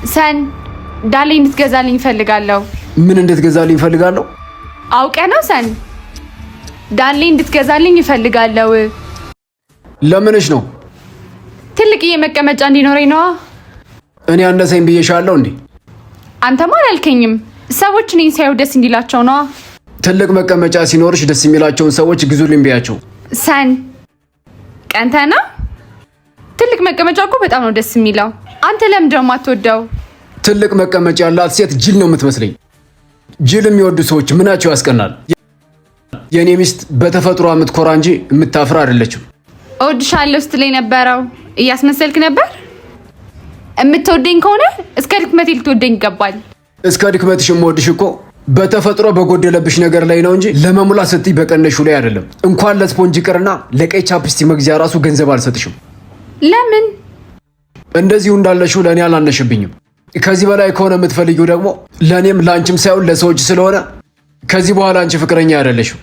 ሰን ዳሌ እንድትገዛልኝ እፈልጋለሁ። ምን እንድትገዛልኝ እፈልጋለሁ? አውቀ ነው ሰን ዳሌ እንድትገዛልኝ እፈልጋለሁ። ለምንሽ ነው? ትልቅዬ መቀመጫ እንዲኖረኝ ነዋ። እኔ አነሰኝ ብዬሻለሁ እንዴ? አንተማ አላልከኝም። ሰዎች እኔን ሲያዩ ደስ እንዲላቸው ነዋ። ትልቅ መቀመጫ ሲኖርሽ ደስ የሚላቸውን ሰዎች ግዙልኝ ብያቸው። ሰን ቀንተና ትልቅ መቀመጫ እኮ በጣም ነው ደስ የሚለው። አንተ ለምንድን ነው የማትወደው? ትልቅ መቀመጫ ያላት ሴት ጅል ነው የምትመስለኝ። ጅል የሚወዱ ሰዎች ምናቸው ያስቀናል። የኔ ሚስት በተፈጥሮ የምትኮራ እንጂ የምታፍራ አይደለችም። እወድሻለሁ ስትለኝ ነበረው እያስመሰልክ ነበር። የምትወደኝ ከሆነ እስከ ድክመቴ ልትወደኝ ይገባል። እስከ ድክመትሽ የምወድሽ እኮ በተፈጥሮ በጎደለብሽ ነገር ላይ ነው እንጂ ለመሙላት ስትይ በቀነሹ ላይ አይደለም። እንኳን ለስፖንጅ ቅርና ለቀይ ቻፕስቲ መግዣ ራሱ ገንዘብ አልሰጥሽም። ለምን? እንደዚሁ እንዳለሽው ለእኔ አላነሽብኝም። ከዚህ በላይ ከሆነ የምትፈልጊው ደግሞ ለእኔም ለአንቺም ሳይሆን ለሰዎች ስለሆነ ከዚህ በኋላ አንቺ ፍቅረኛ አይደለሽም።